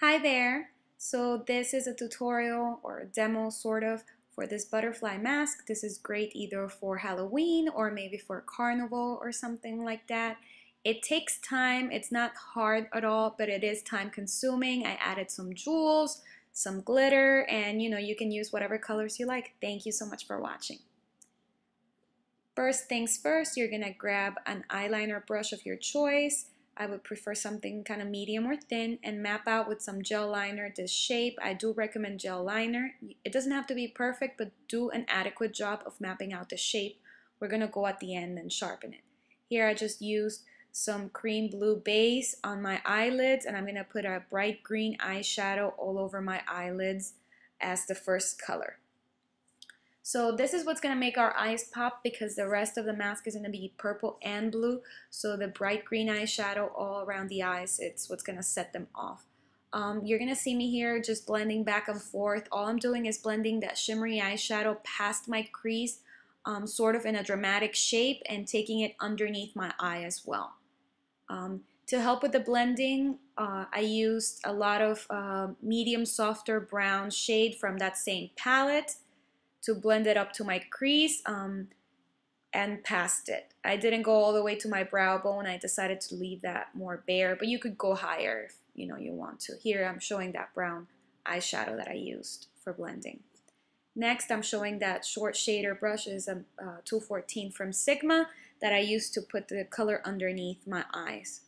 Hi there! So this is a tutorial or a demo sort of for this butterfly mask. This is great either for Halloween or maybe for Carnival or something like that. It takes time, it's not hard at all, but it is time consuming. I added some jewels, some glitter, and you can use whatever colors you like. Thank you so much for watching. First things first, you're gonna grab an eyeliner brush of your choice. I would prefer something kind of medium or thin and map out with some gel liner this shape. I do recommend gel liner. It doesn't have to be perfect, but do an adequate job of mapping out the shape. We're gonna go at the end and sharpen it. Here I just used some cream blue base on my eyelids, and I'm gonna put a bright green eyeshadow all over my eyelids as the first color. So this is what's going to make our eyes pop because the rest of the mask is going to be purple and blue. So the bright green eyeshadow all around the eyes, it's what's going to set them off. You're going to see me here just blending back and forth. All I'm doing is blending that shimmery eyeshadow past my crease, sort of in a dramatic shape, and taking it underneath my eye as well. To help with the blending, I used a lot of medium softer brown shade from that same palette to blend it up to my crease and past it. I didn't go all the way to my brow bone. I decided to leave that more bare, but you could go higher if you want to. Here I'm showing that brown eyeshadow that I used for blending. Next, I'm showing that short shader brush is a 214 from Sigma that I used to put the color underneath my eyes.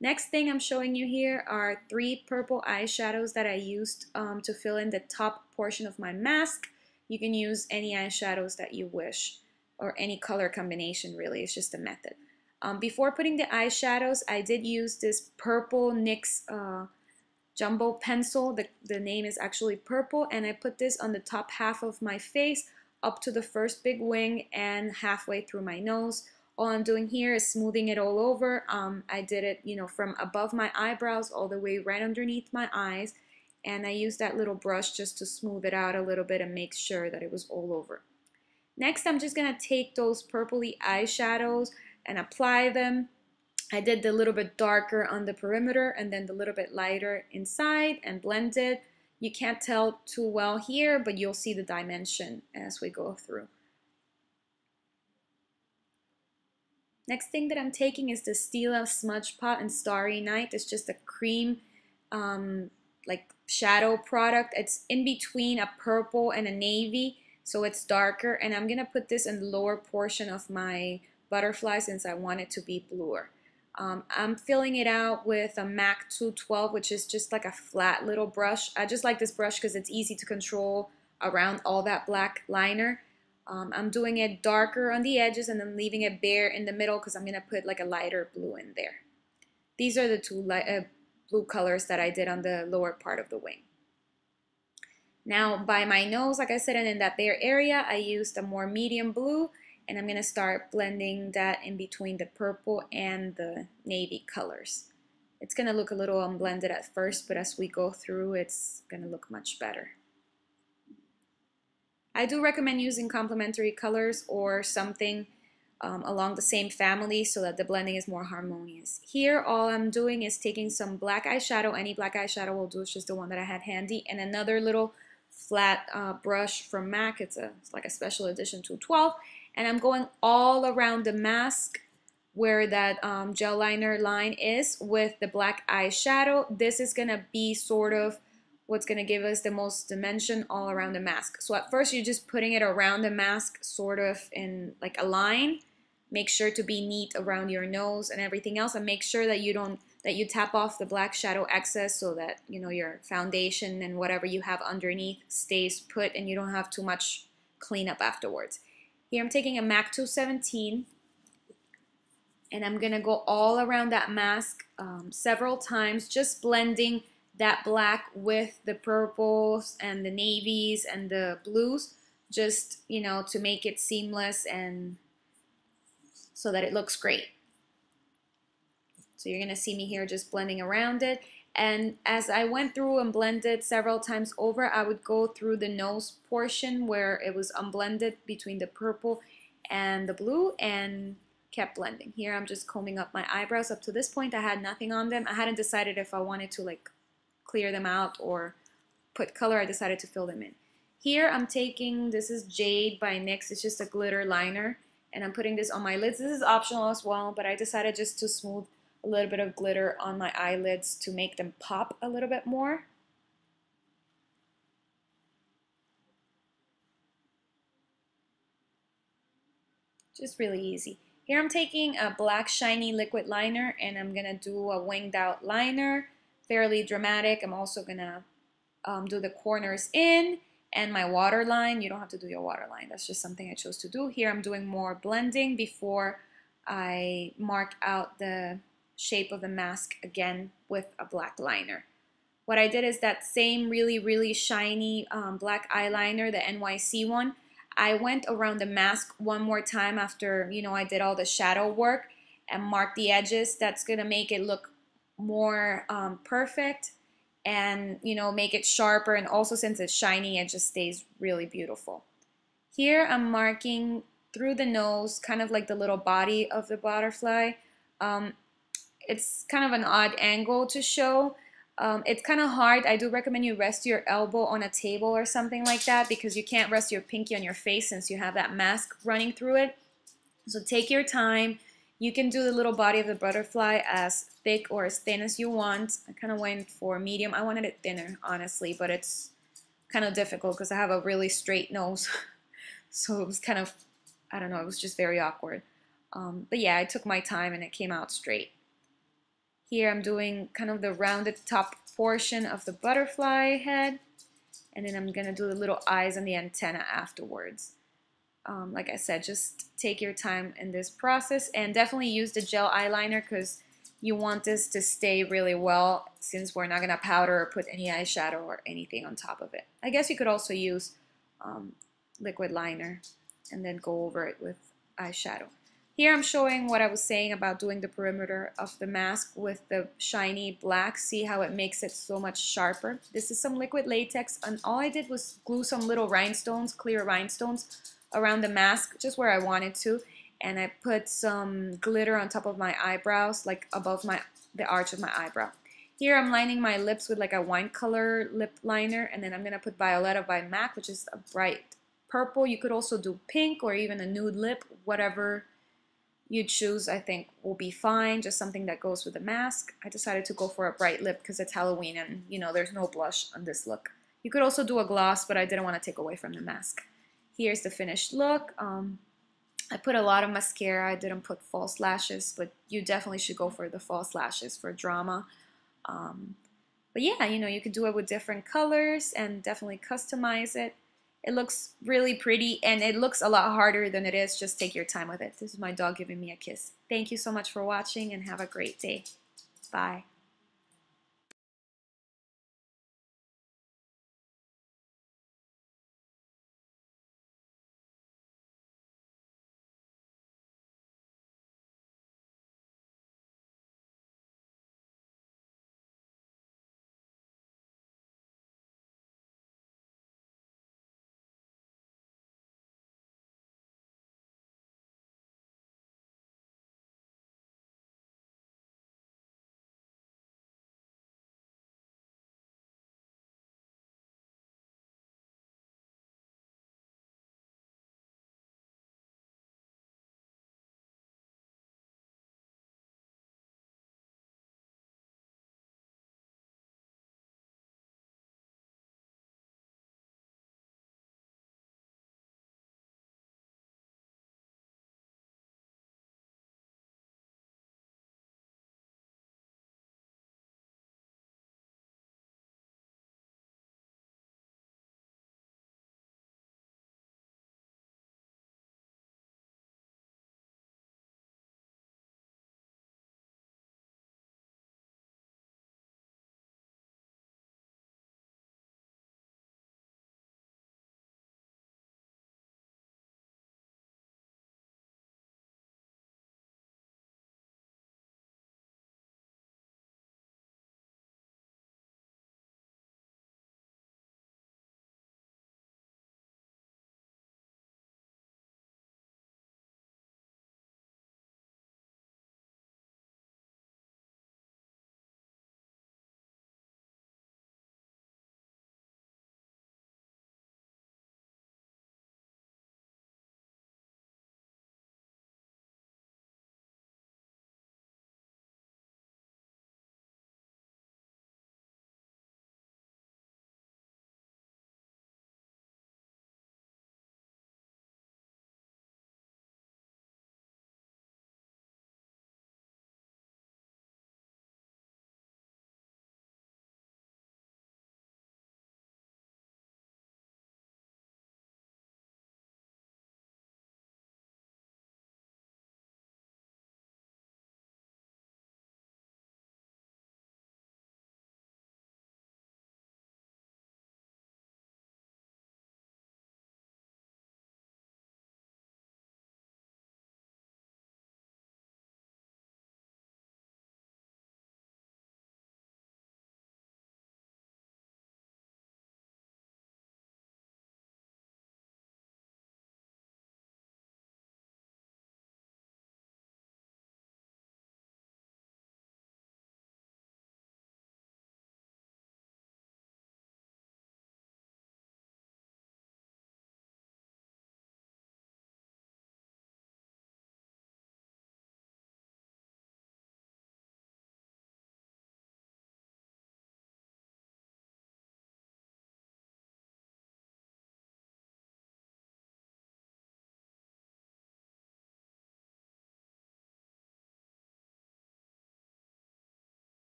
Next thing I'm showing you here are 3 purple eyeshadows that I used to fill in the top portion of my mask. You can use any eyeshadows that you wish or any color combination really, it's just a method. Before putting the eyeshadows, I did use this purple NYX jumbo pencil. The name is actually purple, and I put this on the top half of my face up to the first big wing and halfway through my nose. All I'm doing here is smoothing it all over. I did it from above my eyebrows all the way right underneath my eyes. And I used that little brush just to smooth it out a little bit and make sure that it was all over. Next, I'm just going to take those purpley eyeshadows and apply them. I did the little bit darker on the perimeter and then the little bit lighter inside and blend it. You can't tell too well here, but you'll see the dimension as we go through. Next thing that I'm taking is the Stila Smudge Pot in Starry Night. It's just a cream like shadow product. It's in between a purple and a navy, so it's darker, and I'm gonna put this in the lower portion of my butterfly since I want it to be bluer. I'm filling it out with a MAC 212, which is just like a flat little brush. I just like this brush because it's easy to control around all that black liner. I'm doing it darker on the edges and then leaving it bare in the middle because I'm gonna put like a lighter blue in there. These are the two blue colors that I did on the lower part of the wing. Now by my nose, like I said, and in that bare area, I used a more medium blue, and I'm going to start blending that in between the purple and the navy colors. It's going to look a little unblended at first, but as we go through, it's going to look much better. I do recommend using complementary colors or something along the same family so that the blending is more harmonious. Here all I'm doing is taking some black eyeshadow. Any black eyeshadow will do, it's just the one that I had handy, and another little flat brush from MAC. It's like a special edition 212, and I'm going all around the mask where that gel liner line is with the black eyeshadow. This is gonna be sort of what's gonna give us the most dimension all around the mask. So at first you're just putting it around the mask sort of in like a line. Make sure to be neat around your nose and everything else, and make sure that you tap off the black shadow excess so that your foundation and whatever you have underneath stays put and you don't have too much cleanup afterwards. Here I'm taking a MAC 217 and I'm gonna go all around that mask several times, just blending that black with the purples and the navies and the blues, just to make it seamless and so that it looks great. So you're going to see me here just blending around it. And as I went through and blended several times over, I would go through the nose portion where it was unblended between the purple and the blue and kept blending. Here I'm just combing up my eyebrows. Up to this point I had nothing on them. I hadn't decided if I wanted to like clear them out or put color, I decided to fill them in. Here I'm taking, this is Jade by NYX, it's just a glitter liner, and I'm putting this on my lids. This is optional as well, but I decided just to smooth a little bit of glitter on my eyelids to make them pop a little bit more. Just really easy. Here I'm taking a black shiny liquid liner and I'm gonna do a winged out liner, fairly dramatic. I'm also gonna do the corners in and my waterline. You don't have to do your waterline. That's just something I chose to do. Here I'm doing more blending before I mark out the shape of the mask again with a black liner. What I did is that same really shiny black eyeliner, the NYC one, I went around the mask one more time after, you know, I did all the shadow work and marked the edges. That's gonna make it look more perfect and, you know, make it sharper, and also since it's shiny it just stays really beautiful. Here I'm marking through the nose, kind of like the little body of the butterfly. It's kind of an odd angle to show. It's kind of hard. I do recommend you rest your elbow on a table or something like that because you can't rest your pinky on your face since you have that mask running through it. So take your time. You can do the little body of the butterfly as thick or as thin as you want. I kind of went for medium. I wanted it thinner, honestly, but it's kind of difficult because I have a really straight nose. So it was kind of, I don't know, it was just very awkward. But yeah, I took my time and it came out straight. Here I'm doing kind of the rounded top portion of the butterfly head, and then I'm gonna do the little eyes and the antenna afterwards. Like I said, just take your time in this process and definitely use the gel eyeliner because you want this to stay really well since we're not gonna powder or put any eyeshadow or anything on top of it. I guess you could also use liquid liner and then go over it with eyeshadow. Here I'm showing what I was saying about doing the perimeter of the mask with the shiny black. See how it makes it so much sharper. This is some liquid latex, and all I did was glue some little rhinestones, clear rhinestones, around the mask, just where I wanted to. And I put some glitter on top of my eyebrows, like above the arch of my eyebrow. Here I'm lining my lips with like a wine color lip liner, and then I'm gonna put Violetta by MAC, which is a bright purple. You could also do pink or even a nude lip, whatever you choose, I think will be fine. Just something that goes with the mask. I decided to go for a bright lip because it's Halloween and, you know, there's no blush on this look. You could also do a gloss, but I didn't want to take away from the mask. Here's the finished look. I put a lot of mascara. I didn't put false lashes, but you definitely should go for the false lashes for drama. But yeah, you know, you could do it with different colors and definitely customize it. It looks really pretty and it looks a lot harder than it is. Just take your time with it. This is my dog giving me a kiss. Thank you so much for watching and have a great day. Bye.